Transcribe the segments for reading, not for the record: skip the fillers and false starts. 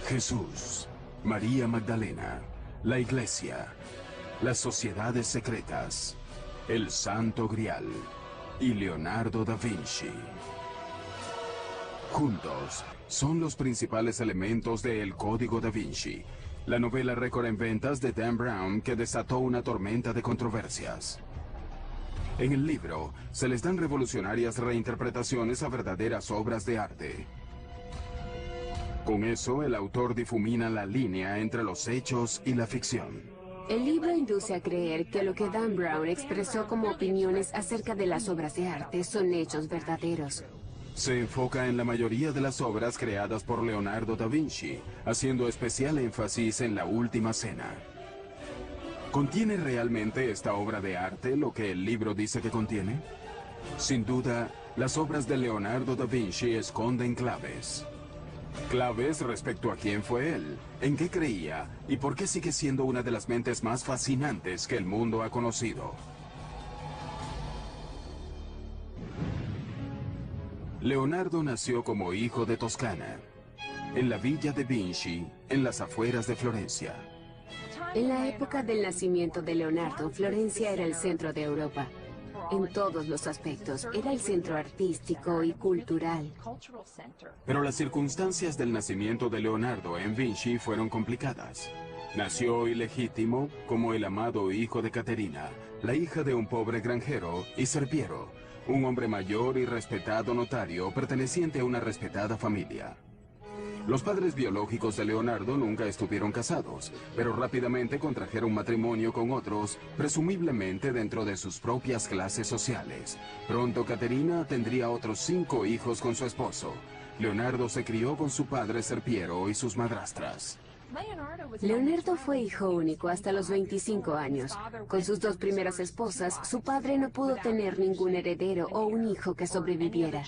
Jesús, María Magdalena, la Iglesia, las sociedades secretas, el Santo Grial y Leonardo da Vinci. Juntos, son los principales elementos de El Código da Vinci, la novela récord en ventas de Dan Brown que desató una tormenta de controversias. En el libro, se les dan revolucionarias reinterpretaciones a verdaderas obras de arte. Con eso, el autor difumina la línea entre los hechos y la ficción. El libro induce a creer que lo que Dan Brown expresó como opiniones acerca de las obras de arte son hechos verdaderos. Se enfoca en la mayoría de las obras creadas por Leonardo da Vinci, haciendo especial énfasis en la Última Cena. ¿Contiene realmente esta obra de arte lo que el libro dice que contiene? Sin duda, las obras de Leonardo da Vinci esconden claves. Claves respecto a quién fue él, en qué creía y por qué sigue siendo una de las mentes más fascinantes que el mundo ha conocido. Leonardo nació como hijo de Toscana, en la Villa de Vinci, en las afueras de Florencia. En la época del nacimiento de Leonardo, Florencia era el centro de Europa. En todos los aspectos, era el centro artístico y cultural. Pero las circunstancias del nacimiento de Leonardo en Vinci fueron complicadas. Nació ilegítimo como el amado hijo de Caterina, la hija de un pobre granjero, y Serpiero, un hombre mayor y respetado notario perteneciente a una respetada familia. Los padres biológicos de Leonardo nunca estuvieron casados, pero rápidamente contrajeron matrimonio con otros, presumiblemente dentro de sus propias clases sociales. Pronto Caterina tendría otros 5 hijos con su esposo. Leonardo se crió con su padre Serpiero y sus madrastras. Leonardo fue hijo único hasta los 25 años. Con sus 2 primeras esposas, su padre no pudo tener ningún heredero o un hijo que sobreviviera.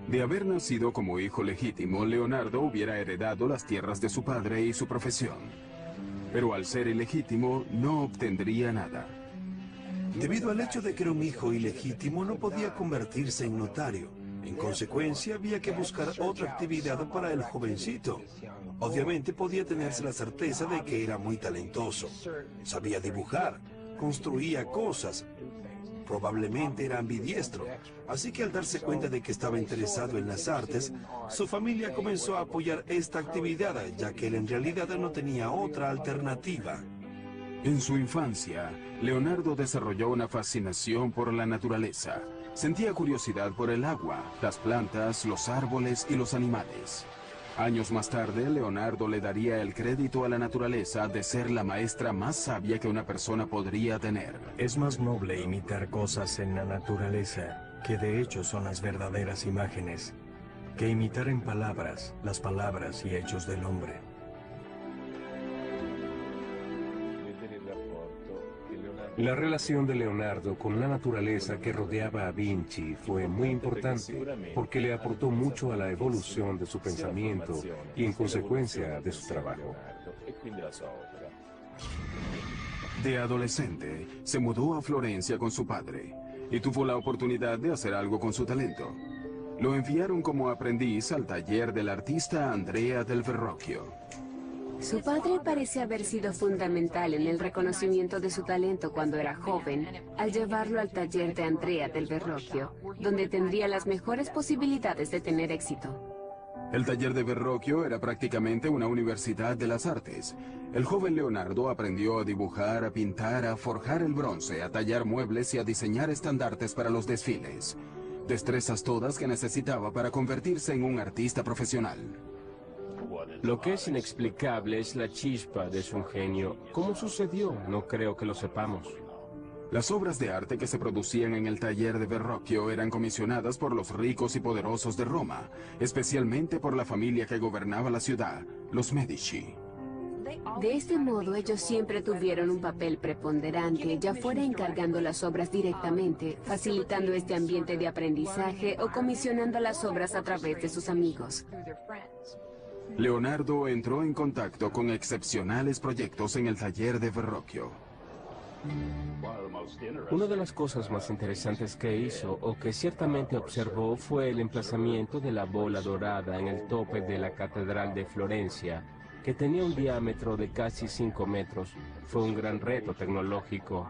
De haber nacido como hijo legítimo, Leonardo hubiera heredado las tierras de su padre y su profesión. Pero al ser ilegítimo, no obtendría nada. Debido al hecho de que era un hijo ilegítimo, no podía convertirse en notario. En consecuencia, había que buscar otra actividad para el jovencito. Obviamente podía tenerse la certeza de que era muy talentoso. Sabía dibujar, construía cosas. Probablemente era ambidiestro. Así que al darse cuenta de que estaba interesado en las artes, su familia comenzó a apoyar esta actividad, ya que él en realidad no tenía otra alternativa. En su infancia, Leonardo desarrolló una fascinación por la naturaleza. Sentía curiosidad por el agua, las plantas, los árboles y los animales. Años más tarde, Leonardo le daría el crédito a la naturaleza de ser la maestra más sabia que una persona podría tener. Es más noble imitar cosas en la naturaleza, que de hecho son las verdaderas imágenes, que imitar en palabras, las palabras y hechos del hombre. La relación de Leonardo con la naturaleza que rodeaba a Vinci fue muy importante porque le aportó mucho a la evolución de su pensamiento y en consecuencia de su trabajo. De adolescente, se mudó a Florencia con su padre y tuvo la oportunidad de hacer algo con su talento. Lo enviaron como aprendiz al taller del artista Andrea del Verrocchio. Su padre parece haber sido fundamental en el reconocimiento de su talento cuando era joven, al llevarlo al taller de Andrea del Verrocchio, donde tendría las mejores posibilidades de tener éxito. El taller de Verrocchio era prácticamente una universidad de las artes. El joven Leonardo aprendió a dibujar, a pintar, a forjar el bronce, a tallar muebles y a diseñar estandartes para los desfiles. Destrezas todas que necesitaba para convertirse en un artista profesional. Lo que es inexplicable es la chispa de su ingenio. ¿Cómo sucedió? No creo que lo sepamos. Las obras de arte que se producían en el taller de Verrocchio eran comisionadas por los ricos y poderosos de Roma, especialmente por la familia que gobernaba la ciudad, los Medici. De este modo, ellos siempre tuvieron un papel preponderante, ya fuera encargando las obras directamente, facilitando este ambiente de aprendizaje o comisionando las obras a través de sus amigos. Leonardo entró en contacto con excepcionales proyectos en el taller de Verrocchio. Una de las cosas más interesantes que hizo, o que ciertamente observó, fue el emplazamiento de la bola dorada en el tope de la Catedral de Florencia, que tenía un diámetro de casi 5 metros. Fue un gran reto tecnológico.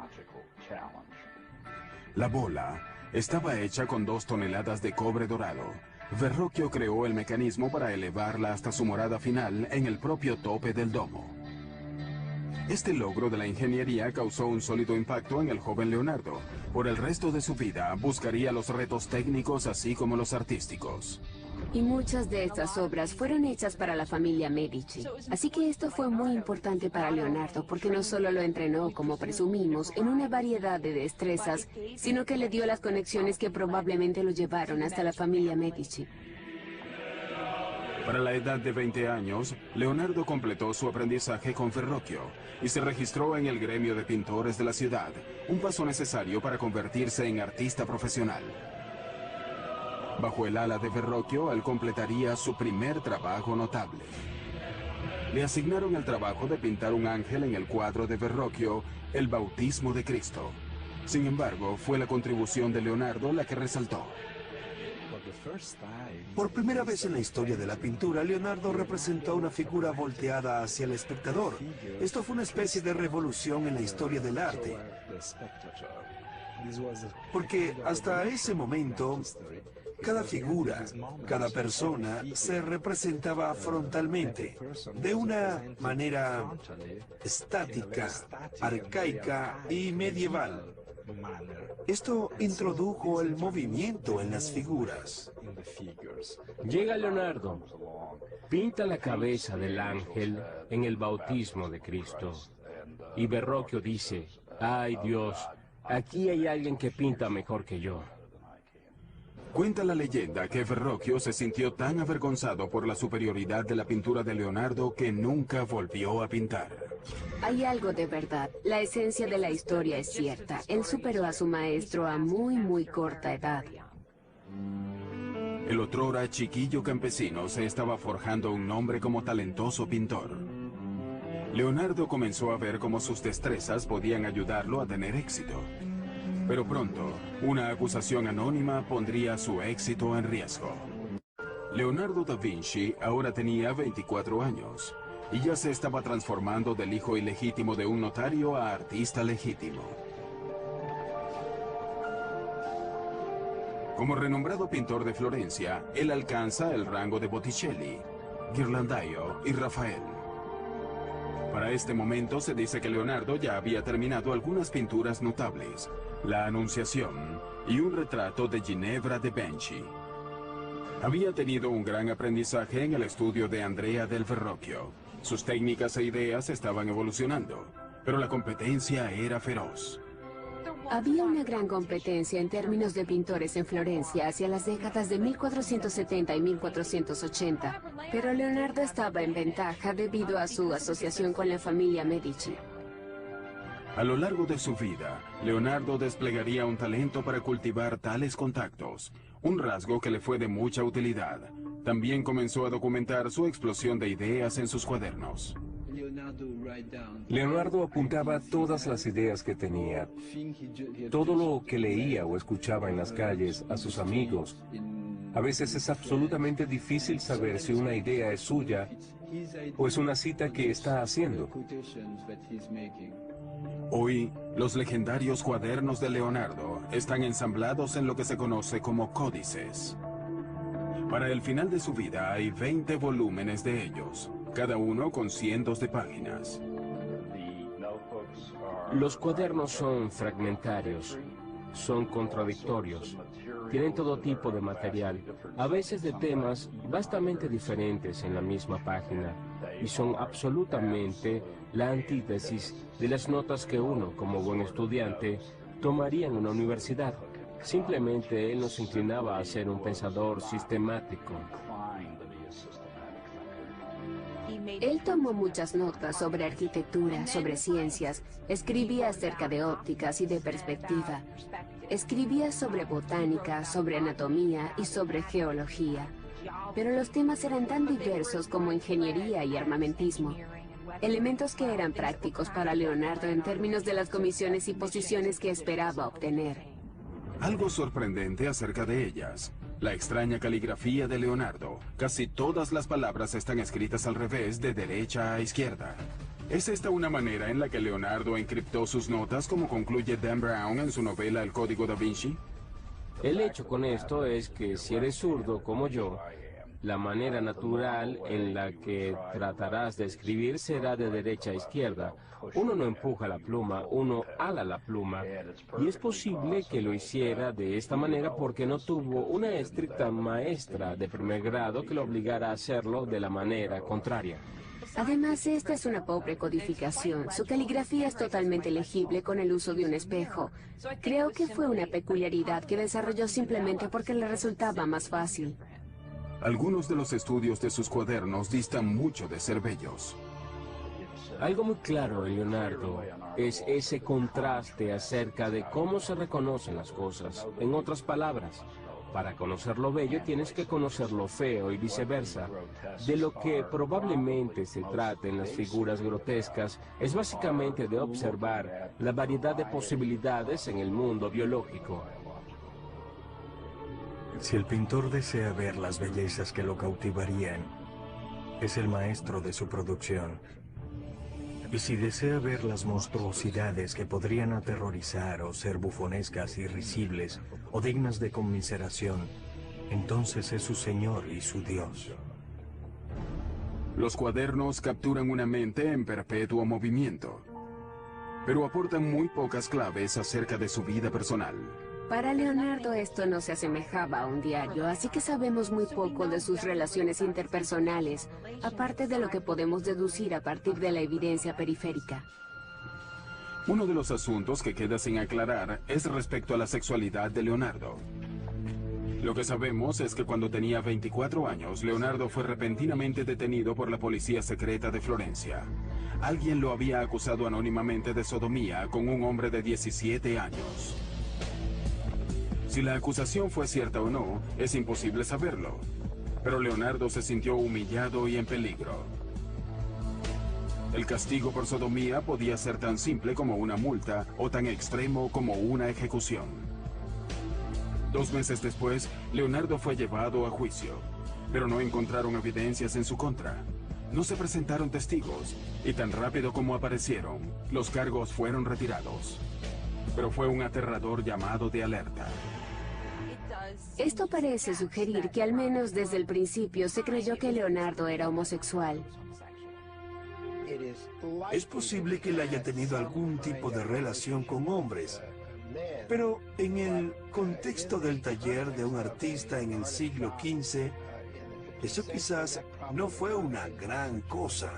La bola estaba hecha con 2 toneladas de cobre dorado. Verrocchio creó el mecanismo para elevarla hasta su morada final en el propio tope del domo. Este logro de la ingeniería causó un sólido impacto en el joven Leonardo. Por el resto de su vida buscaría los retos técnicos así como los artísticos. Y muchas de estas obras fueron hechas para la familia Medici. Así que esto fue muy importante para Leonardo, porque no solo lo entrenó, como presumimos, en una variedad de destrezas, sino que le dio las conexiones que probablemente lo llevaron hasta la familia Medici. Para la edad de 20 años, Leonardo completó su aprendizaje con Verrocchio y se registró en el gremio de pintores de la ciudad, un paso necesario para convertirse en artista profesional. Bajo el ala de Verrocchio, él completaría su primer trabajo notable. Le asignaron el trabajo de pintar un ángel en el cuadro de Verrocchio, El Bautismo de Cristo. Sin embargo, fue la contribución de Leonardo la que resaltó. Por primera vez en la historia de la pintura, Leonardo representó una figura volteada hacia el espectador. Esto fue una especie de revolución en la historia del arte. Porque hasta ese momento, cada figura, cada persona se representaba frontalmente, de una manera estática, arcaica y medieval. Esto introdujo el movimiento en las figuras. Llega Leonardo, pinta la cabeza del ángel en el bautismo de Cristo. Y Verrocchio dice, ¡ay Dios! Aquí hay alguien que pinta mejor que yo. Cuenta la leyenda que Verrocchio se sintió tan avergonzado por la superioridad de la pintura de Leonardo que nunca volvió a pintar. Hay algo de verdad. La esencia de la historia es cierta. Él superó a su maestro a muy corta edad. El otrora chiquillo campesino se estaba forjando un nombre como talentoso pintor. Leonardo comenzó a ver cómo sus destrezas podían ayudarlo a tener éxito. Pero pronto, una acusación anónima pondría su éxito en riesgo. Leonardo da Vinci ahora tenía 24 años y ya se estaba transformando del hijo ilegítimo de un notario a artista legítimo. Como renombrado pintor de Florencia, él alcanza el rango de Botticelli, Ghirlandaio y Rafael. Para este momento se dice que Leonardo ya había terminado algunas pinturas notables, la Anunciación y un retrato de Ginevra de Benci. Había tenido un gran aprendizaje en el estudio de Andrea del Verrocchio. Sus técnicas e ideas estaban evolucionando, pero la competencia era feroz. Había una gran competencia en términos de pintores en Florencia hacia las décadas de 1470 y 1480, pero Leonardo estaba en ventaja debido a su asociación con la familia Medici. A lo largo de su vida, Leonardo desplegaría un talento para cultivar tales contactos, un rasgo que le fue de mucha utilidad. También comenzó a documentar su explosión de ideas en sus cuadernos. Leonardo apuntaba todas las ideas que tenía, todo lo que leía o escuchaba en las calles, a sus amigos. A veces es absolutamente difícil saber si una idea es suya o es una cita que está haciendo. Hoy, los legendarios cuadernos de Leonardo están ensamblados en lo que se conoce como códices. Para el final de su vida hay 20 volúmenes de ellos, cada uno con cientos de páginas. Los cuadernos son fragmentarios, son contradictorios, tienen todo tipo de material, a veces de temas bastante diferentes en la misma página, y son absolutamente la antítesis de las notas que uno, como buen estudiante, tomaría en una universidad. Simplemente él nos inclinaba a ser un pensador sistemático. Él tomó muchas notas sobre arquitectura, sobre ciencias, escribía acerca de ópticas y de perspectiva, escribía sobre botánica, sobre anatomía y sobre geología. Pero los temas eran tan diversos como ingeniería y armamentismo. elementos que eran prácticos para Leonardo en términos de las comisiones y posiciones que esperaba obtener. Algo sorprendente acerca de ellas. La extraña caligrafía de Leonardo. Casi todas las palabras están escritas al revés, de derecha a izquierda. ¿Es esta una manera en la que Leonardo encriptó sus notas, como concluye Dan Brown en su novela El Código da Vinci? El hecho con esto es que si eres zurdo como yo, la manera natural en la que tratarás de escribir será de derecha a izquierda. Uno no empuja la pluma, uno ala la pluma. Y es posible que lo hiciera de esta manera porque no tuvo una estricta maestra de primer grado que lo obligara a hacerlo de la manera contraria. Además, esta es una pobre codificación. Su caligrafía es totalmente legible con el uso de un espejo. Creo que fue una peculiaridad que desarrolló simplemente porque le resultaba más fácil. Algunos de los estudios de sus cuadernos distan mucho de ser bellos. Algo muy claro en Leonardo es ese contraste acerca de cómo se reconocen las cosas. En otras palabras, para conocer lo bello tienes que conocer lo feo y viceversa. De lo que probablemente se trata en las figuras grotescas es básicamente de observar la variedad de posibilidades en el mundo biológico. Si el pintor desea ver las bellezas que lo cautivarían, es el maestro de su producción. Y si desea ver las monstruosidades que podrían aterrorizar o ser bufonescas y risibles o dignas de conmiseración, entonces es su Señor y su Dios. Los cuadernos capturan una mente en perpetuo movimiento, pero aportan muy pocas claves acerca de su vida personal. Para Leonardo esto no se asemejaba a un diario, así que sabemos muy poco de sus relaciones interpersonales, aparte de lo que podemos deducir a partir de la evidencia periférica. Uno de los asuntos que queda sin aclarar es respecto a la sexualidad de Leonardo. Lo que sabemos es que cuando tenía 24 años, Leonardo fue repentinamente detenido por la policía secreta de Florencia. Alguien lo había acusado anónimamente de sodomía con un hombre de 17 años. Si la acusación fue cierta o no, es imposible saberlo. Pero Leonardo se sintió humillado y en peligro. El castigo por sodomía podía ser tan simple como una multa o tan extremo como una ejecución. 2 meses después, Leonardo fue llevado a juicio, pero no encontraron evidencias en su contra. No se presentaron testigos, y tan rápido como aparecieron, los cargos fueron retirados. Pero fue un aterrador llamado de alerta. Esto parece sugerir que al menos desde el principio se creyó que Leonardo era homosexual. Es posible que él haya tenido algún tipo de relación con hombres, pero en el contexto del taller de un artista en el siglo XV, eso quizás no fue una gran cosa.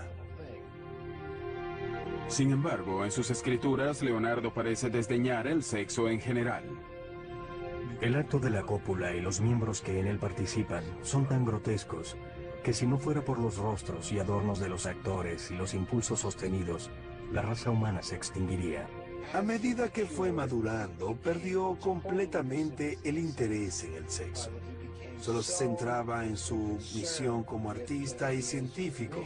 Sin embargo, en sus escrituras, Leonardo parece desdeñar el sexo en general. El acto de la cópula y los miembros que en él participan son tan grotescos que si no fuera por los rostros y adornos de los actores y los impulsos sostenidos, la raza humana se extinguiría. A medida que fue madurando, perdió completamente el interés en el sexo. Solo se centraba en su misión como artista y científico.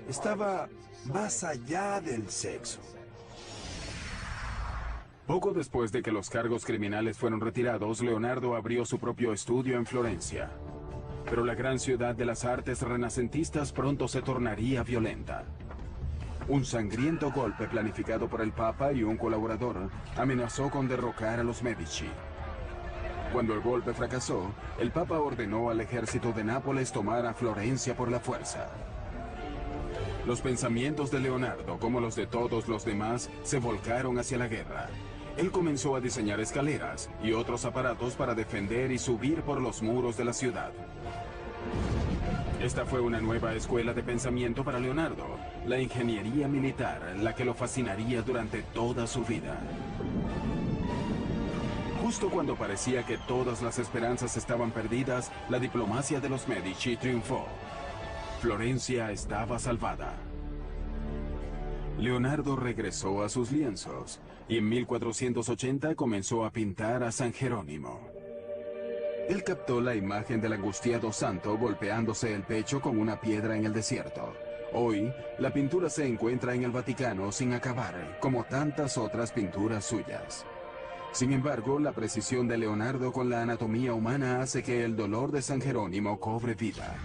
Estaba más allá del sexo. Poco después de que los cargos criminales fueron retirados, Leonardo abrió su propio estudio en Florencia. Pero la gran ciudad de las artes renacentistas pronto se tornaría violenta. Un sangriento golpe planificado por el Papa y un colaborador amenazó con derrocar a los Medici. Cuando el golpe fracasó, el Papa ordenó al ejército de Nápoles tomar a Florencia por la fuerza. Los pensamientos de Leonardo, como los de todos los demás, se volcaron hacia la guerra. Él comenzó a diseñar escaleras y otros aparatos para defender y subir por los muros de la ciudad. Esta fue una nueva escuela de pensamiento para Leonardo, la ingeniería militar, la que lo fascinaría durante toda su vida. Justo cuando parecía que todas las esperanzas estaban perdidas, la diplomacia de los Medici triunfó. Florencia estaba salvada. Leonardo regresó a sus lienzos y en 1480 comenzó a pintar a San Jerónimo. Él captó la imagen del angustiado santo golpeándose el pecho con una piedra en el desierto. Hoy, la pintura se encuentra en el Vaticano sin acabar, como tantas otras pinturas suyas. Sin embargo, la precisión de Leonardo con la anatomía humana hace que el dolor de San Jerónimo cobre vida.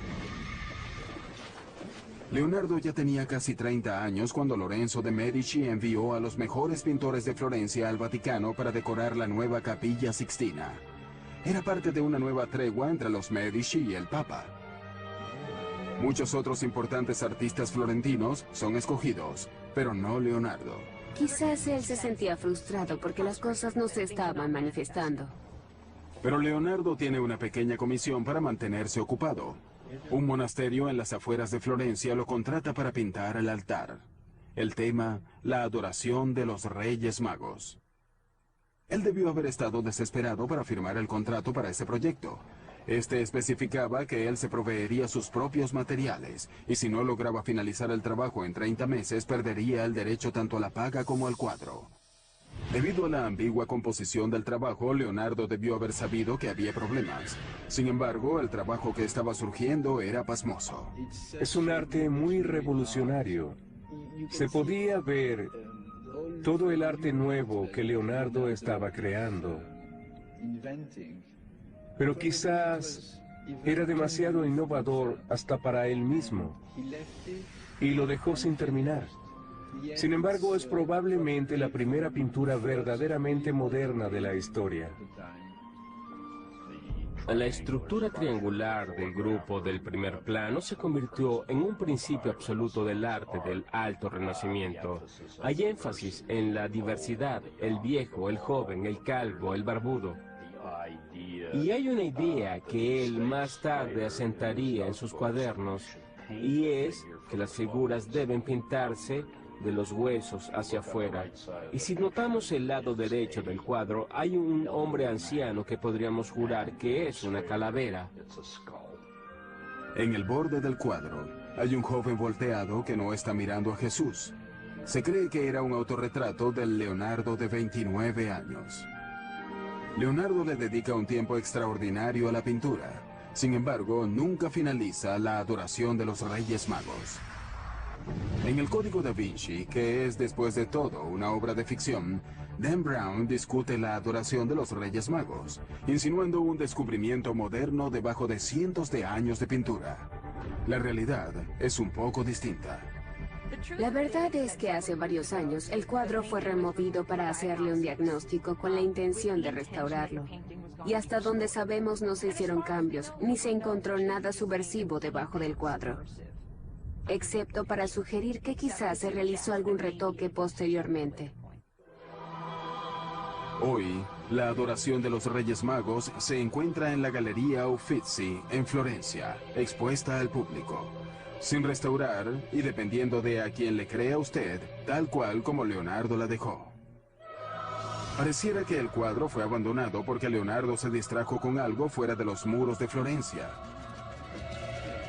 Leonardo ya tenía casi 30 años cuando Lorenzo de Medici envió a los mejores pintores de Florencia al Vaticano para decorar la nueva Capilla Sixtina. Era parte de una nueva tregua entre los Medici y el Papa. Muchos otros importantes artistas florentinos son escogidos, pero no Leonardo. Quizás él se sentía frustrado porque las cosas no se estaban manifestando. Pero Leonardo tiene una pequeña comisión para mantenerse ocupado. Un monasterio en las afueras de Florencia lo contrata para pintar el altar. El tema, la adoración de los Reyes Magos. Él debió haber estado desesperado para firmar el contrato para ese proyecto. Este especificaba que él se proveería sus propios materiales, y si no lograba finalizar el trabajo en 30 meses, perdería el derecho tanto a la paga como al cuadro. Debido a la ambigua composición del trabajo, Leonardo debió haber sabido que había problemas. Sin embargo, el trabajo que estaba surgiendo era pasmoso. Es un arte muy revolucionario. Se podía ver todo el arte nuevo que Leonardo estaba creando. Pero quizás era demasiado innovador hasta para él mismo, y lo dejó sin terminar. Sin embargo, es probablemente la primera pintura verdaderamente moderna de la historia. La estructura triangular del grupo del primer plano se convirtió en un principio absoluto del arte del Alto Renacimiento. Hay énfasis en la diversidad, el viejo, el joven, el calvo, el barbudo. Y hay una idea que él más tarde asentaría en sus cuadernos, y es que las figuras deben pintarse de los huesos hacia afuera. Y si notamos el lado derecho del cuadro, hay un hombre anciano que podríamos jurar que es una calavera. En el borde del cuadro, hay un joven volteado que no está mirando a Jesús. Se cree que era un autorretrato del Leonardo de 29 años. Leonardo le dedica un tiempo extraordinario a la pintura. Sin embargo, nunca finaliza la adoración de los Reyes Magos. En el Código da Vinci, que es después de todo una obra de ficción, Dan Brown discute la adoración de los Reyes Magos, insinuando un descubrimiento moderno debajo de cientos de años de pintura. La realidad es un poco distinta. La verdad es que hace varios años el cuadro fue removido para hacerle un diagnóstico con la intención de restaurarlo. Y hasta donde sabemos no se hicieron cambios, ni se encontró nada subversivo debajo del cuadro, excepto para sugerir que quizás se realizó algún retoque posteriormente. Hoy, la adoración de los Reyes Magos se encuentra en la Galería Uffizi, en Florencia, expuesta al público, sin restaurar y dependiendo de a quien le crea usted, tal cual como Leonardo la dejó. Pareciera que el cuadro fue abandonado porque Leonardo se distrajo con algo fuera de los muros de Florencia.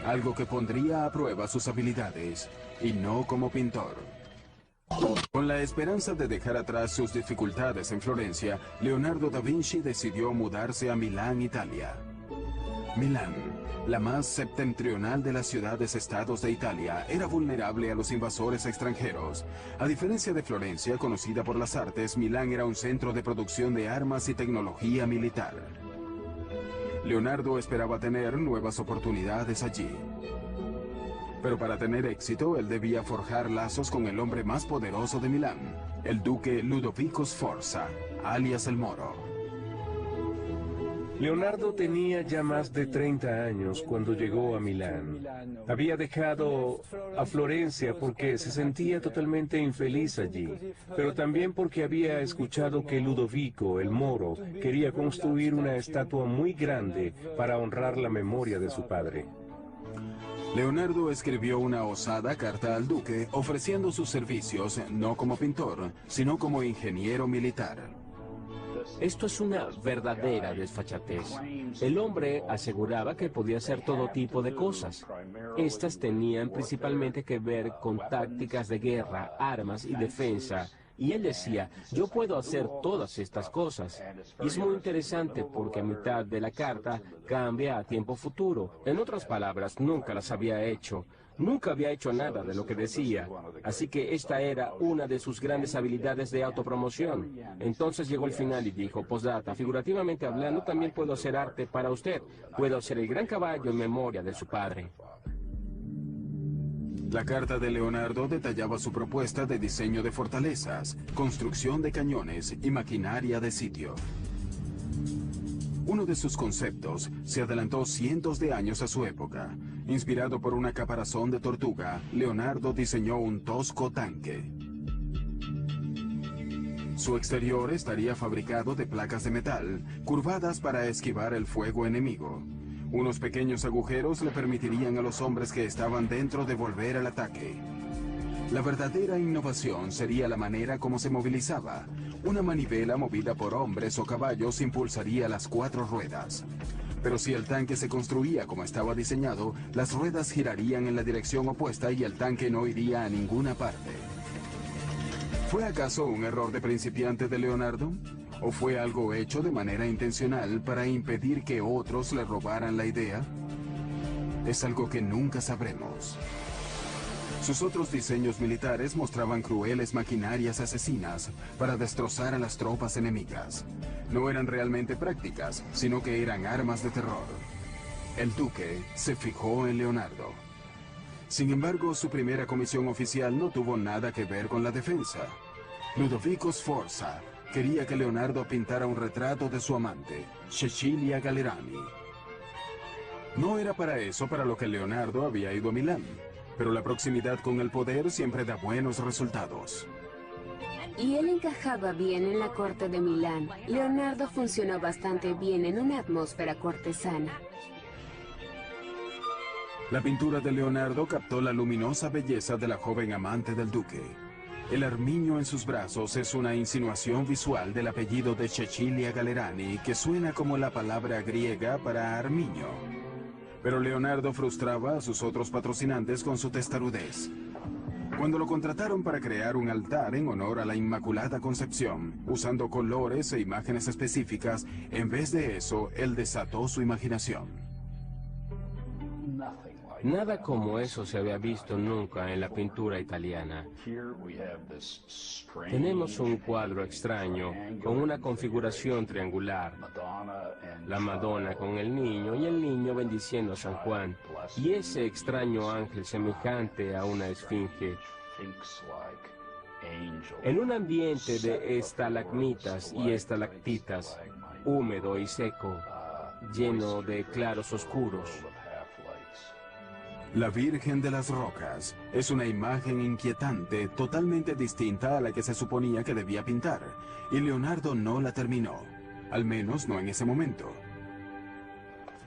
Algo que pondría a prueba sus habilidades, y no como pintor. Con la esperanza de dejar atrás sus dificultades en Florencia, Leonardo da Vinci decidió mudarse a Milán, Italia. Milán, la más septentrional de las ciudades-estados de Italia, era vulnerable a los invasores extranjeros. A diferencia de Florencia, conocida por las artes, Milán era un centro de producción de armas y tecnología militar. Leonardo esperaba tener nuevas oportunidades allí. Pero para tener éxito, él debía forjar lazos con el hombre más poderoso de Milán, el duque Ludovico Sforza, alias el Moro. Leonardo tenía ya más de 30 años cuando llegó a Milán. Había dejado a Florencia porque se sentía totalmente infeliz allí, pero también porque había escuchado que Ludovico, el Moro, quería construir una estatua muy grande para honrar la memoria de su padre. Leonardo escribió una osada carta al duque ofreciendo sus servicios no como pintor, sino como ingeniero militar. Esto es una verdadera desfachatez. El hombre aseguraba que podía hacer todo tipo de cosas. Estas tenían principalmente que ver con tácticas de guerra, armas y defensa. Y él decía, yo puedo hacer todas estas cosas. Y es muy interesante porque a mitad de la carta cambia a tiempo futuro. En otras palabras, nunca las había hecho. Nunca había hecho nada de lo que decía, así que esta era una de sus grandes habilidades de autopromoción. Entonces llegó el final y dijo, postdata, figurativamente hablando, también puedo hacer arte para usted. Puedo hacer el gran caballo en memoria de su padre. La carta de Leonardo detallaba su propuesta de diseño de fortalezas, construcción de cañones y maquinaria de sitio. Uno de sus conceptos se adelantó cientos de años a su época. Inspirado por una caparazón de tortuga, Leonardo diseñó un tosco tanque. Su exterior estaría fabricado de placas de metal, curvadas para esquivar el fuego enemigo. Unos pequeños agujeros le permitirían a los hombres que estaban dentro de volver al ataque. La verdadera innovación sería la manera como se movilizaba. Una manivela movida por hombres o caballos impulsaría las 4 ruedas. Pero si el tanque se construía como estaba diseñado, las ruedas girarían en la dirección opuesta y el tanque no iría a ninguna parte. ¿Fue acaso un error de principiante de Leonardo? ¿O fue algo hecho de manera intencional para impedir que otros le robaran la idea? Es algo que nunca sabremos. Sus otros diseños militares mostraban crueles maquinarias asesinas para destrozar a las tropas enemigas. No eran realmente prácticas, sino que eran armas de terror. El duque se fijó en Leonardo. Sin embargo, su primera comisión oficial no tuvo nada que ver con la defensa. Ludovico Sforza quería que Leonardo pintara un retrato de su amante, Cecilia Gallerani. No era para eso para lo que Leonardo había ido a Milán, pero la proximidad con el poder siempre da buenos resultados. Y él encajaba bien en la corte de Milán. Leonardo funcionó bastante bien en una atmósfera cortesana. La pintura de Leonardo captó la luminosa belleza de la joven amante del duque. El armiño en sus brazos es una insinuación visual del apellido de Cecilia Gallerani, que suena como la palabra griega para armiño. Pero Leonardo frustraba a sus otros patrocinantes con su testarudez. Cuando lo contrataron para crear un altar en honor a la Inmaculada Concepción, usando colores e imágenes específicas, en vez de eso, él desató su imaginación. Nada como eso se había visto nunca en la pintura italiana. Tenemos un cuadro extraño con una configuración triangular. La Madonna con el niño y el niño bendiciendo a San Juan. Y ese extraño ángel semejante a una esfinge. En un ambiente de estalagmitas y estalactitas, húmedo y seco, lleno de claros oscuros. La Virgen de las Rocas es una imagen inquietante, totalmente distinta a la que se suponía que debía pintar, y Leonardo no la terminó, al menos no en ese momento.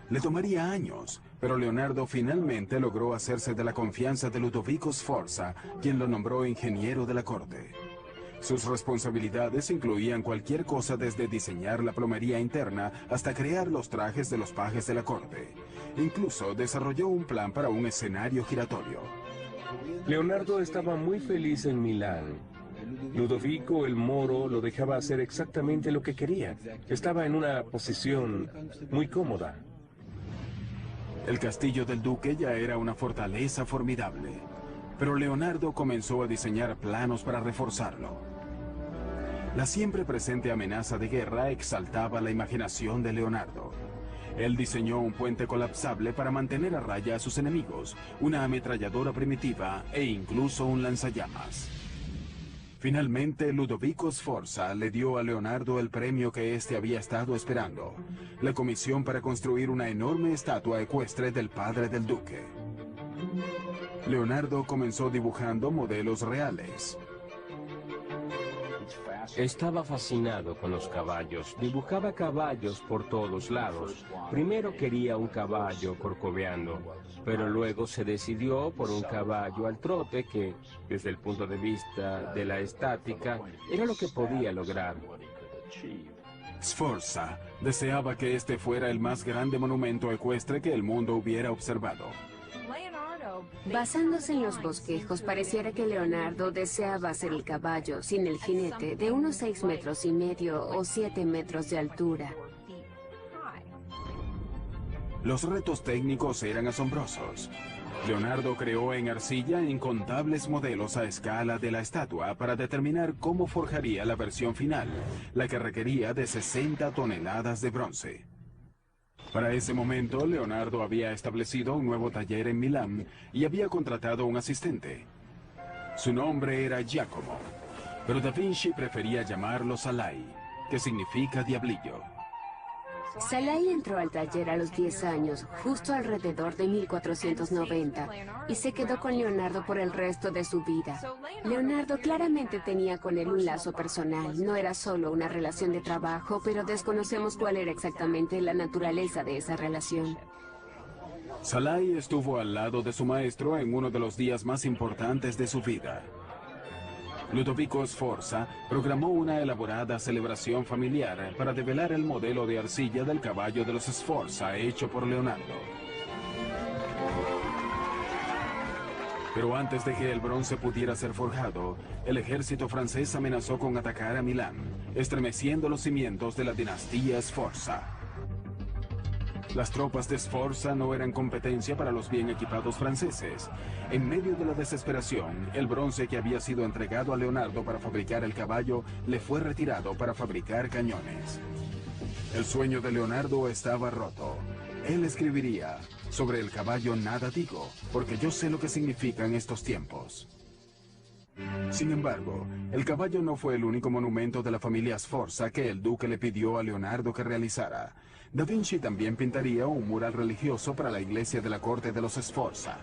Le tomaría años, pero Leonardo finalmente logró hacerse de la confianza de Ludovico Sforza, quien lo nombró ingeniero de la corte. Sus responsabilidades incluían cualquier cosa desde diseñar la plomería interna hasta crear los trajes de los pajes de la corte. Incluso desarrolló un plan para un escenario giratorio. Leonardo estaba muy feliz en Milán. Ludovico el Moro lo dejaba hacer exactamente lo que quería. Estaba en una posición muy cómoda. El castillo del duque ya era una fortaleza formidable, pero Leonardo comenzó a diseñar planos para reforzarlo. La siempre presente amenaza de guerra exaltaba la imaginación de Leonardo. Él diseñó un puente colapsable para mantener a raya a sus enemigos, una ametralladora primitiva e incluso un lanzallamas. Finalmente, Ludovico Sforza le dio a Leonardo el premio que éste había estado esperando, la comisión para construir una enorme estatua ecuestre del padre del duque. Leonardo comenzó dibujando modelos reales. Estaba fascinado con los caballos. Dibujaba caballos por todos lados. Primero quería un caballo corcoveando, pero luego se decidió por un caballo al trote que, desde el punto de vista de la estática, era lo que podía lograr. Sforza deseaba que este fuera el más grande monumento ecuestre que el mundo hubiera observado. Basándose en los bosquejos, pareciera que Leonardo deseaba ser el caballo, sin el jinete, de unos 6,5 metros o 7 metros de altura. Los retos técnicos eran asombrosos. Leonardo creó en arcilla incontables modelos a escala de la estatua para determinar cómo forjaría la versión final, la que requería de 60 toneladas de bronce. Para ese momento, Leonardo había establecido un nuevo taller en Milán y había contratado un asistente. Su nombre era Giacomo, pero Da Vinci prefería llamarlo Salai, que significa diablillo. Salai entró al taller a los 10 años, justo alrededor de 1490, y se quedó con Leonardo por el resto de su vida. Leonardo claramente tenía con él un lazo personal, no era solo una relación de trabajo, pero desconocemos cuál era exactamente la naturaleza de esa relación. Salai estuvo al lado de su maestro en uno de los días más importantes de su vida. Ludovico Sforza programó una elaborada celebración familiar para develar el modelo de arcilla del caballo de los Sforza hecho por Leonardo. Pero antes de que el bronce pudiera ser forjado, el ejército francés amenazó con atacar a Milán, estremeciendo los cimientos de la dinastía Sforza. Las tropas de Sforza no eran competencia para los bien equipados franceses. En medio de la desesperación, el bronce que había sido entregado a Leonardo para fabricar el caballo le fue retirado para fabricar cañones. El sueño de Leonardo estaba roto. Él escribiría: sobre el caballo nada digo, porque yo sé lo que significan estos tiempos. Sin embargo, el caballo no fue el único monumento de la familia Sforza que el duque le pidió a Leonardo que realizara. Da Vinci también pintaría un mural religioso para la iglesia de la corte de los Sforza.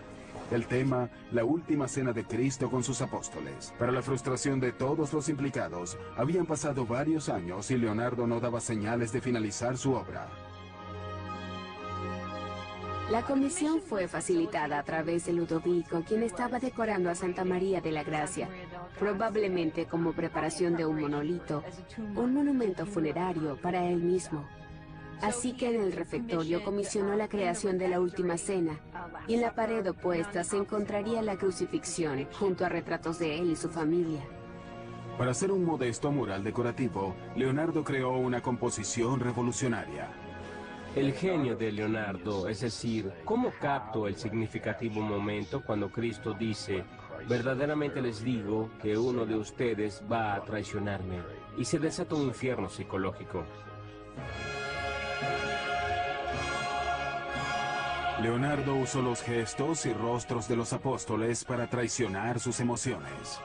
El tema, la última cena de Cristo con sus apóstoles. Para la frustración de todos los implicados, habían pasado varios años y Leonardo no daba señales de finalizar su obra. La comisión fue facilitada a través de Ludovico, quien estaba decorando a Santa María de la Gracia, probablemente como preparación de un monolito, un monumento funerario para él mismo. Así que en el refectorio comisionó la creación de la Última Cena, y en la pared opuesta se encontraría la crucifixión, junto a retratos de él y su familia. Para hacer un modesto mural decorativo, Leonardo creó una composición revolucionaria. El genio de Leonardo, es decir, cómo capto el significativo momento cuando Cristo dice: verdaderamente les digo que uno de ustedes va a traicionarme, y se desata un infierno psicológico. Leonardo usó los gestos y rostros de los apóstoles para traicionar sus emociones.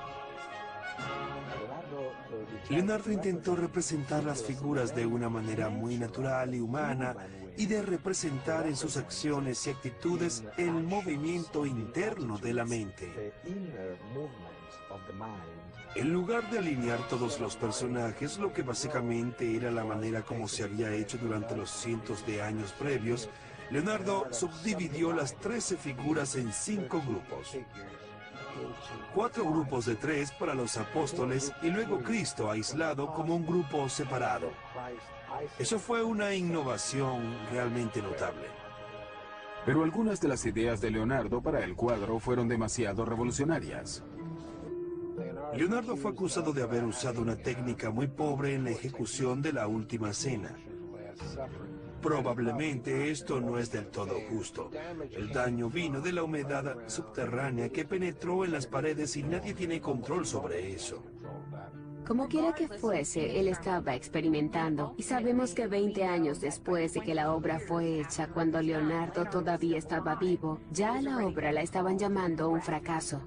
Leonardo intentó representar las figuras de una manera muy natural y humana y de representar en sus acciones y actitudes el movimiento interno de la mente. En lugar de alinear todos los personajes, lo que básicamente era la manera como se había hecho durante los cientos de años previos, Leonardo subdividió las 13 figuras en 5 grupos. 4 grupos de 3 para los apóstoles y luego Cristo aislado como un grupo separado. Eso fue una innovación realmente notable. Pero algunas de las ideas de Leonardo para el cuadro fueron demasiado revolucionarias. Leonardo fue acusado de haber usado una técnica muy pobre en la ejecución de la Última Cena. Probablemente esto no es del todo justo. El daño vino de la humedad subterránea que penetró en las paredes y nadie tiene control sobre eso. Como quiera que fuese, él estaba experimentando, y sabemos que 20 años después de que la obra fue hecha, cuando Leonardo todavía estaba vivo, ya a la obra la estaban llamando un fracaso.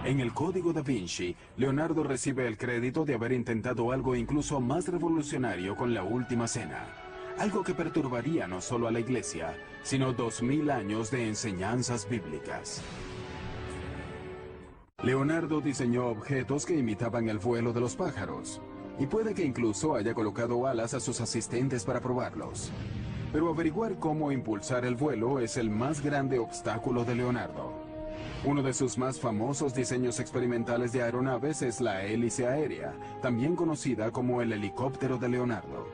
En el Código Da Vinci, Leonardo recibe el crédito de haber intentado algo incluso más revolucionario con la Última Cena. Algo que perturbaría no solo a la Iglesia, sino 2000 años de enseñanzas bíblicas. Leonardo diseñó objetos que imitaban el vuelo de los pájaros, y puede que incluso haya colocado alas a sus asistentes para probarlos. Pero averiguar cómo impulsar el vuelo es el más grande obstáculo de Leonardo. Uno de sus más famosos diseños experimentales de aeronaves es la hélice aérea, también conocida como el helicóptero de Leonardo.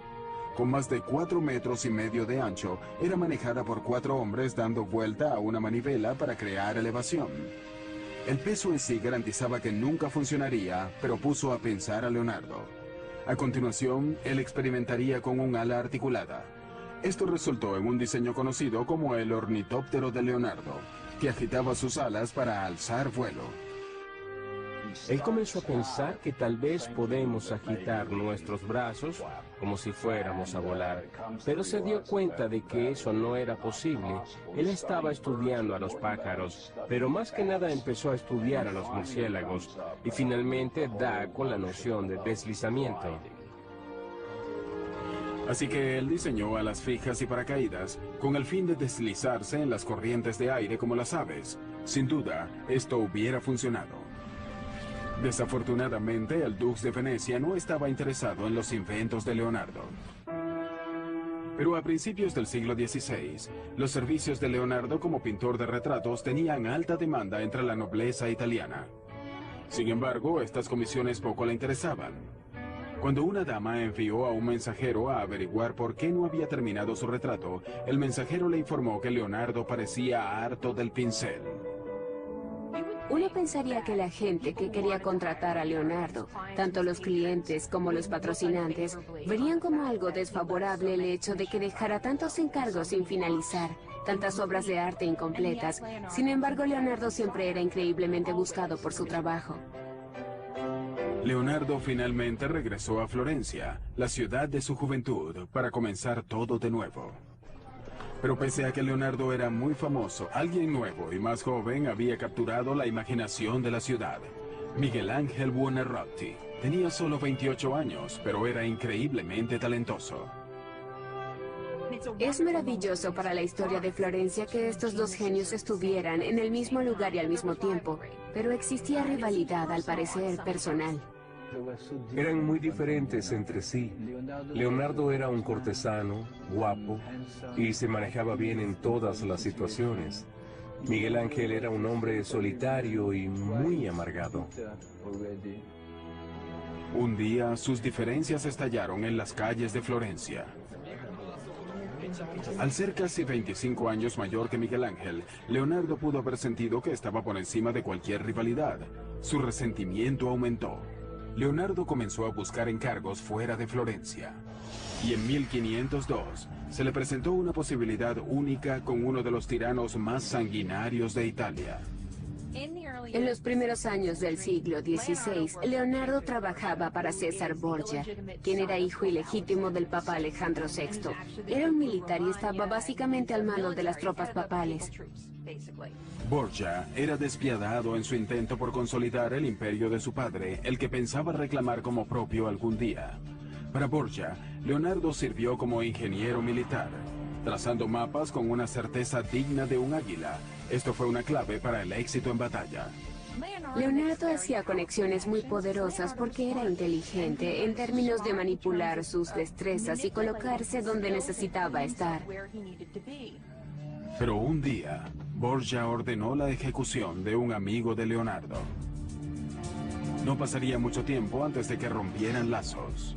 Con más de 4,5 metros de ancho, era manejada por 4 hombres dando vuelta a una manivela para crear elevación. El peso en sí garantizaba que nunca funcionaría, pero puso a pensar a Leonardo. A continuación, él experimentaría con un ala articulada. Esto resultó en un diseño conocido como el ornitóptero de Leonardo, que agitaba sus alas para alzar vuelo. Él comenzó a pensar que tal vez podemos agitar nuestros brazos como si fuéramos a volar, pero se dio cuenta de que eso no era posible. Él estaba estudiando a los pájaros, pero más que nada empezó a estudiar a los murciélagos y finalmente da con la noción de deslizamiento. Así que él diseñó alas fijas y paracaídas con el fin de deslizarse en las corrientes de aire como las aves. Sin duda, esto hubiera funcionado. Desafortunadamente, el Dux de Venecia no estaba interesado en los inventos de Leonardo. Pero a principios del siglo XVI, los servicios de Leonardo como pintor de retratos tenían alta demanda entre la nobleza italiana. Sin embargo, estas comisiones poco le interesaban. Cuando una dama envió a un mensajero a averiguar por qué no había terminado su retrato, el mensajero le informó que Leonardo parecía harto del pincel. Uno pensaría que la gente que quería contratar a Leonardo, tanto los clientes como los patrocinantes, verían como algo desfavorable el hecho de que dejara tantos encargos sin finalizar, tantas obras de arte incompletas. Sin embargo, Leonardo siempre era increíblemente buscado por su trabajo. Leonardo finalmente regresó a Florencia, la ciudad de su juventud, para comenzar todo de nuevo. Pero pese a que Leonardo era muy famoso, alguien nuevo y más joven había capturado la imaginación de la ciudad. Miguel Ángel Buonarroti. Tenía solo 28 años, pero era increíblemente talentoso. Es maravilloso para la historia de Florencia que estos dos genios estuvieran en el mismo lugar y al mismo tiempo, pero existía rivalidad, al parecer, personal. Eran muy diferentes entre sí. Leonardo era un cortesano, guapo, y se manejaba bien en todas las situaciones. Miguel Ángel era un hombre solitario y muy amargado. Un día, sus diferencias estallaron en las calles de Florencia. Al ser casi 25 años mayor que Miguel Ángel, Leonardo pudo haber sentido que estaba por encima de cualquier rivalidad. Su resentimiento aumentó. Leonardo comenzó a buscar encargos fuera de Florencia. Y en 1502 se le presentó una posibilidad única con uno de los tiranos más sanguinarios de Italia. En los primeros años del siglo XVI, Leonardo trabajaba para César Borgia, quien era hijo ilegítimo del Papa Alejandro VI. Era un militar y estaba básicamente al mando de las tropas papales. Borgia era despiadado en su intento por consolidar el imperio de su padre, el que pensaba reclamar como propio algún día. Para Borgia, Leonardo sirvió como ingeniero militar, trazando mapas con una certeza digna de un águila. Esto fue una clave para el éxito en batalla. Leonardo hacía conexiones muy poderosas porque era inteligente en términos de manipular sus destrezas y colocarse donde necesitaba estar. Pero un día, Borgia ordenó la ejecución de un amigo de Leonardo. No pasaría mucho tiempo antes de que rompieran lazos.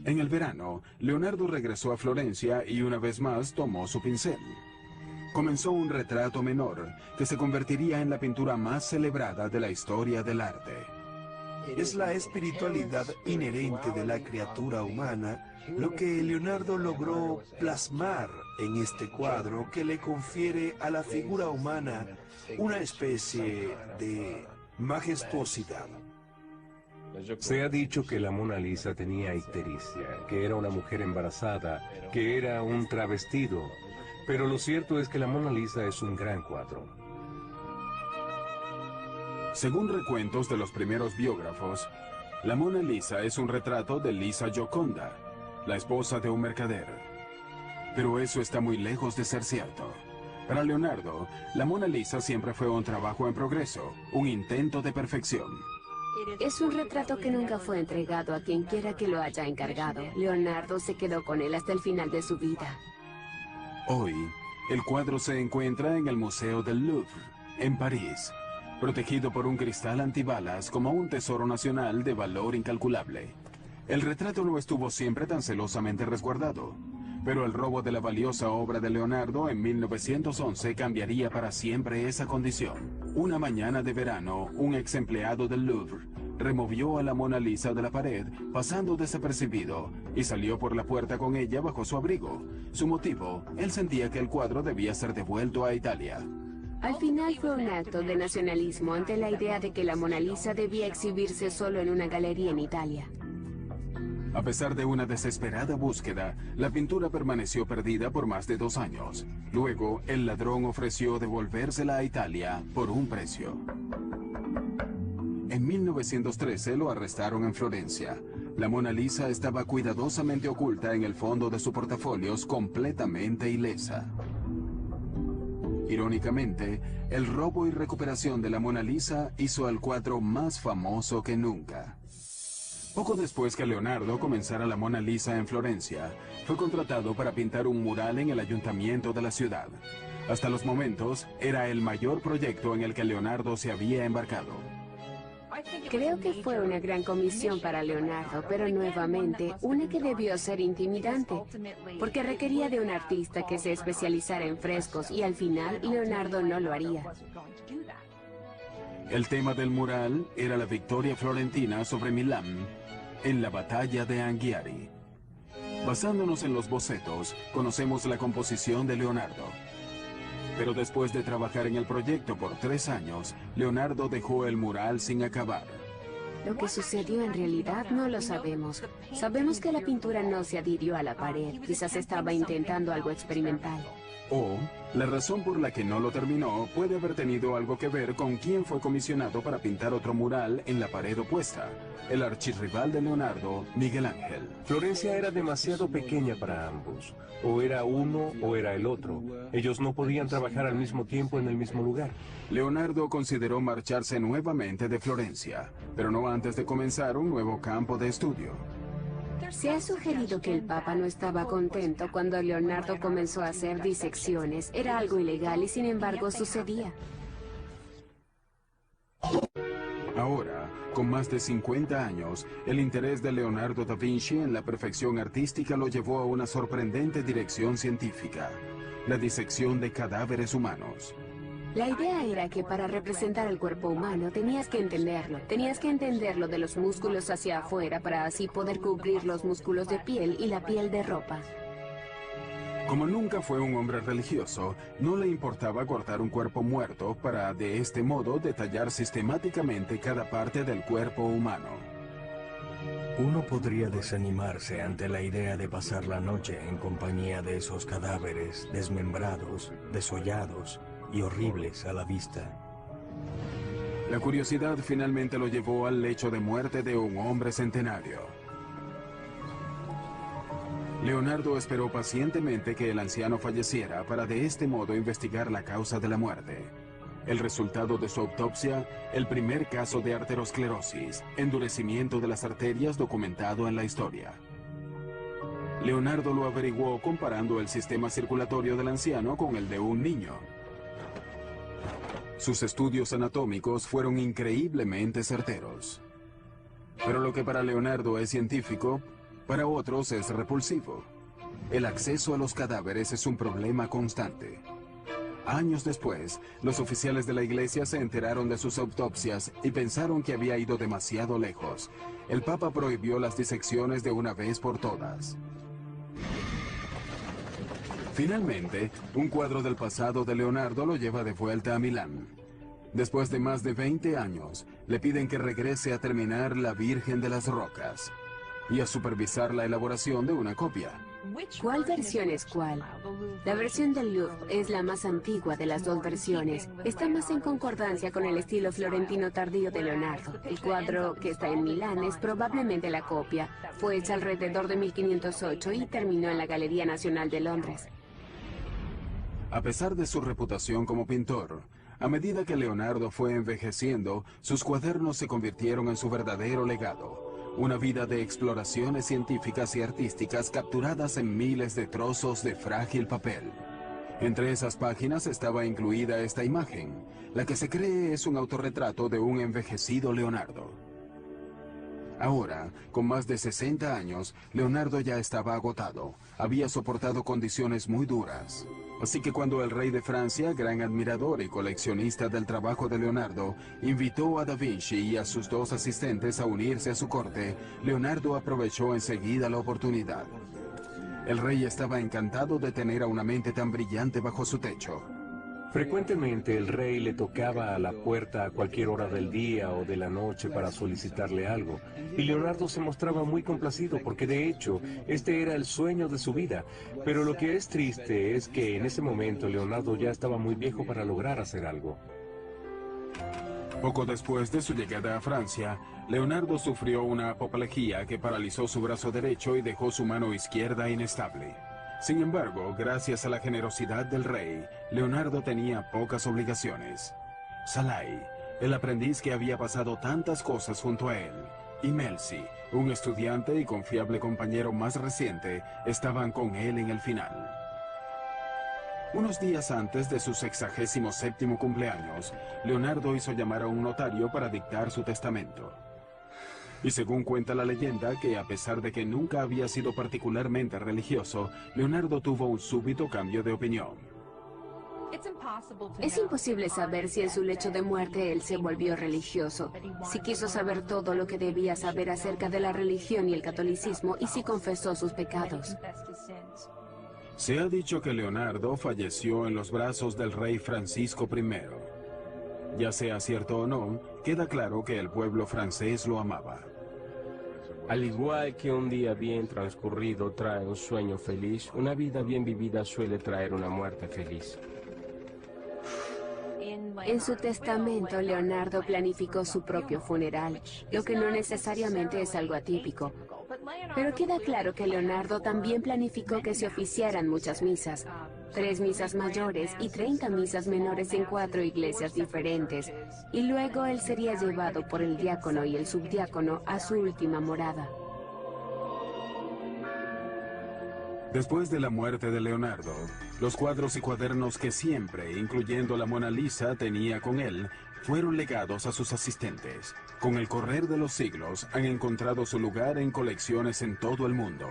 En el verano, Leonardo regresó a Florencia y una vez más tomó su pincel. Comenzó un retrato menor que se convertiría en la pintura más celebrada de la historia del arte. Es la espiritualidad inherente de la criatura humana lo que Leonardo logró plasmar en este cuadro que le confiere a la figura humana una especie de majestuosidad. Se ha dicho que la Mona Lisa tenía ictericia, que era una mujer embarazada, que era un travestido, pero lo cierto es que la Mona Lisa es un gran cuadro. Según recuentos de los primeros biógrafos, la Mona Lisa es un retrato de Lisa Gioconda, la esposa de un mercader. Pero eso está muy lejos de ser cierto. Para Leonardo, la Mona Lisa siempre fue un trabajo en progreso, un intento de perfección. Es un retrato que nunca fue entregado a quien quiera que lo haya encargado. Leonardo se quedó con él hasta el final de su vida. Hoy, el cuadro se encuentra en el Museo del Louvre, en París, protegido por un cristal antibalas como un tesoro nacional de valor incalculable. El retrato no estuvo siempre tan celosamente resguardado, pero el robo de la valiosa obra de Leonardo en 1911 cambiaría para siempre esa condición. Una mañana de verano, un ex empleado del Louvre removió a la Mona Lisa de la pared, pasando desapercibido, y salió por la puerta con ella bajo su abrigo. Su motivo, él sentía que el cuadro debía ser devuelto a Italia. Al final fue un acto de nacionalismo ante la idea de que la Mona Lisa debía exhibirse solo en una galería en Italia. A pesar de una desesperada búsqueda, la pintura permaneció perdida por más de 2 años. Luego, el ladrón ofreció devolvérsela a Italia por un precio. En 1913 lo arrestaron en Florencia. La Mona Lisa estaba cuidadosamente oculta en el fondo de su portafolios, completamente ilesa. Irónicamente, el robo y recuperación de la Mona Lisa hizo al cuadro más famoso que nunca. Poco después que Leonardo comenzara la Mona Lisa en Florencia, fue contratado para pintar un mural en el ayuntamiento de la ciudad. Hasta los momentos, era el mayor proyecto en el que Leonardo se había embarcado. Creo que fue una gran comisión para Leonardo, pero nuevamente una que debió ser intimidante, porque requería de un artista que se especializara en frescos y al final Leonardo no lo haría. El tema del mural era la victoria florentina sobre Milán en la batalla de Anghiari. Basándonos en los bocetos, conocemos la composición de Leonardo. Pero después de trabajar en el proyecto por 3 años, Leonardo dejó el mural sin acabar. Lo que sucedió en realidad no lo sabemos. Sabemos que la pintura no se adhirió a la pared, quizás estaba intentando algo experimental. O, la razón por la que no lo terminó puede haber tenido algo que ver con quién fue comisionado para pintar otro mural en la pared opuesta, el archirrival de Leonardo, Miguel Ángel. Florencia era demasiado pequeña para ambos. O era uno o era el otro. Ellos no podían trabajar al mismo tiempo en el mismo lugar. Leonardo consideró marcharse nuevamente de Florencia, pero no antes de comenzar un nuevo campo de estudio. Se ha sugerido que el Papa no estaba contento cuando Leonardo comenzó a hacer disecciones. Era algo ilegal y sin embargo sucedía. Ahora, con más de 50 años, el interés de Leonardo da Vinci en la perfección artística lo llevó a una sorprendente dirección científica: la disección de cadáveres humanos. La idea era que para representar el cuerpo humano tenías que entenderlo de los músculos hacia afuera para así poder cubrir los músculos de piel y la piel de ropa. Como nunca fue un hombre religioso, no le importaba cortar un cuerpo muerto para, de este modo, detallar sistemáticamente cada parte del cuerpo humano. Uno podría desanimarse ante la idea de pasar la noche en compañía de esos cadáveres desmembrados, desollados y horribles a la vista. La curiosidad finalmente lo llevó al lecho de muerte de un hombre centenario. Leonardo esperó pacientemente que el anciano falleciera para de este modo investigar la causa de la muerte. El resultado de su autopsia, el primer caso de arteriosclerosis, endurecimiento de las arterias documentado en la historia. Leonardo lo averiguó comparando el sistema circulatorio del anciano con el de un niño. Sus estudios anatómicos fueron increíblemente certeros. Pero lo que para Leonardo es científico, para otros es repulsivo. El acceso a los cadáveres es un problema constante. Años después, los oficiales de la iglesia se enteraron de sus autopsias y pensaron que había ido demasiado lejos. El Papa prohibió las disecciones de una vez por todas. Finalmente, un cuadro del pasado de Leonardo lo lleva de vuelta a Milán. Después de más de 20 años, le piden que regrese a terminar La Virgen de las Rocas y a supervisar la elaboración de una copia. ¿Cuál versión es cuál? La versión del Louvre es la más antigua de las dos versiones. Está más en concordancia con el estilo florentino tardío de Leonardo. El cuadro que está en Milán es probablemente la copia. Fue hecha alrededor de 1508 y terminó en la Galería Nacional de Londres. A pesar de su reputación como pintor, a medida que Leonardo fue envejeciendo, sus cuadernos se convirtieron en su verdadero legado. Una vida de exploraciones científicas y artísticas capturadas en miles de trozos de frágil papel. Entre esas páginas estaba incluida esta imagen, la que se cree es un autorretrato de un envejecido Leonardo. Ahora, con más de 60 años, Leonardo ya estaba agotado. Había soportado condiciones muy duras. Así que cuando el rey de Francia, gran admirador y coleccionista del trabajo de Leonardo, invitó a Da Vinci y a sus dos asistentes a unirse a su corte, Leonardo aprovechó enseguida la oportunidad. El rey estaba encantado de tener a una mente tan brillante bajo su techo. Frecuentemente el rey le tocaba a la puerta a cualquier hora del día o de la noche para solicitarle algo, y Leonardo se mostraba muy complacido porque de hecho este era el sueño de su vida. Pero lo que es triste es que en ese momento Leonardo ya estaba muy viejo para lograr hacer algo. Poco después de su llegada a Francia, Leonardo sufrió una apoplejía que paralizó su brazo derecho y dejó su mano izquierda inestable. Sin embargo, gracias a la generosidad del rey, Leonardo tenía pocas obligaciones. Salai, el aprendiz que había pasado tantas cosas junto a él, y Melzi, un estudiante y confiable compañero más reciente, estaban con él en el final. Unos días antes de su 67º cumpleaños, Leonardo hizo llamar a un notario para dictar su testamento. Y según cuenta la leyenda, que a pesar de que nunca había sido particularmente religioso, Leonardo tuvo un súbito cambio de opinión. Es imposible saber si en su lecho de muerte él se volvió religioso, si quiso saber todo lo que debía saber acerca de la religión y el catolicismo y si confesó sus pecados. Se ha dicho que Leonardo falleció en los brazos del rey Francisco I. Ya sea cierto o no, queda claro que el pueblo francés lo amaba. Al igual que un día bien transcurrido trae un sueño feliz, una vida bien vivida suele traer una muerte feliz. En su testamento, Leonardo planificó su propio funeral, lo que no necesariamente es algo atípico. Pero queda claro que Leonardo también planificó que se oficiaran muchas misas, 3 misas mayores y 30 misas menores en 4 iglesias diferentes, y luego él sería llevado por el diácono y el subdiácono a su última morada. Después de la muerte de Leonardo, los cuadros y cuadernos que siempre, incluyendo la Mona Lisa, tenía con él, fueron legados a sus asistentes. Con el correr de los siglos, han encontrado su lugar en colecciones en todo el mundo.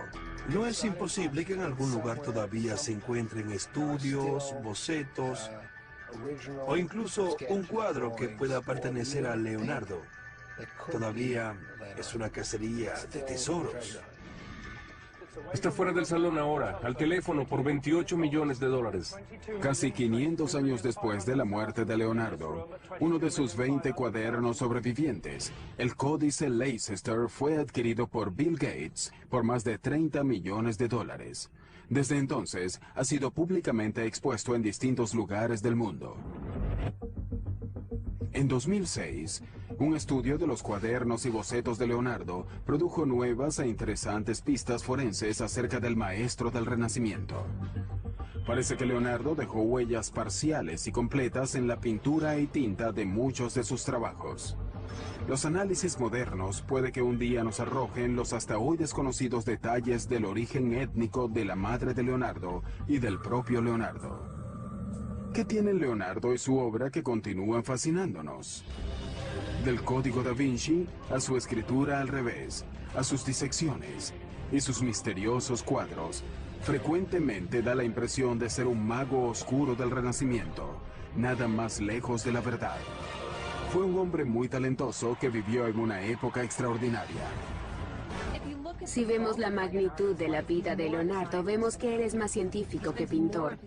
No es imposible que en algún lugar todavía se encuentren estudios, bocetos, o incluso un cuadro que pueda pertenecer a Leonardo. Todavía es una cacería de tesoros. Está fuera del salón ahora, al teléfono por $28 millones. Casi 500 años después de la muerte de Leonardo, uno de sus 20 cuadernos sobrevivientes, el Códice Leicester, fue adquirido por Bill Gates por más de $30 millones. Desde entonces, ha sido públicamente expuesto en distintos lugares del mundo. En 2006, un estudio de los cuadernos y bocetos de Leonardo produjo nuevas e interesantes pistas forenses acerca del maestro del Renacimiento. Parece que Leonardo dejó huellas parciales y completas en la pintura y tinta de muchos de sus trabajos. Los análisis modernos puede que un día nos arrojen los hasta hoy desconocidos detalles del origen étnico de la madre de Leonardo y del propio Leonardo. ¿Qué tienen Leonardo y su obra que continúan fascinándonos? Del Código da Vinci a su escritura al revés, a sus disecciones y sus misteriosos cuadros, frecuentemente da la impresión de ser un mago oscuro del Renacimiento, nada más lejos de la verdad. Fue un hombre muy talentoso que vivió en una época extraordinaria. Si vemos la magnitud de la vida de Leonardo, vemos que él es más científico que pintor.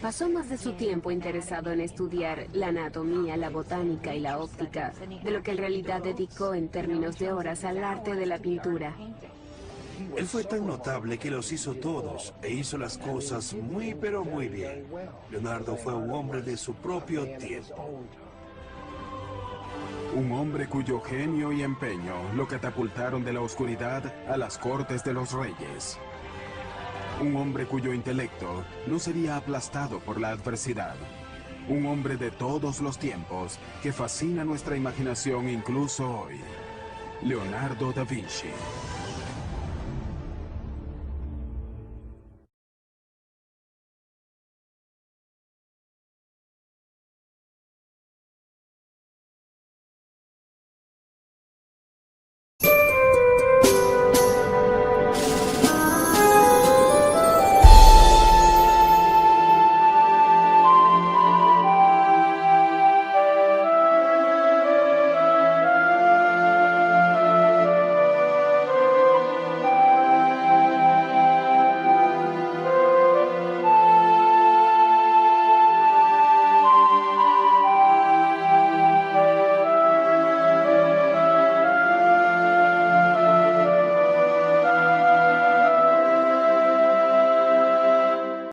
Pasó más de su tiempo interesado en estudiar la anatomía, la botánica y la óptica, de lo que en realidad dedicó en términos de horas al arte de la pintura. Él fue tan notable que los hizo todos e hizo las cosas muy pero muy bien. Leonardo fue un hombre de su propio tiempo. Un hombre cuyo genio y empeño lo catapultaron de la oscuridad a las cortes de los reyes. Un hombre cuyo intelecto no sería aplastado por la adversidad. Un hombre de todos los tiempos que fascina nuestra imaginación incluso hoy. Leonardo da Vinci.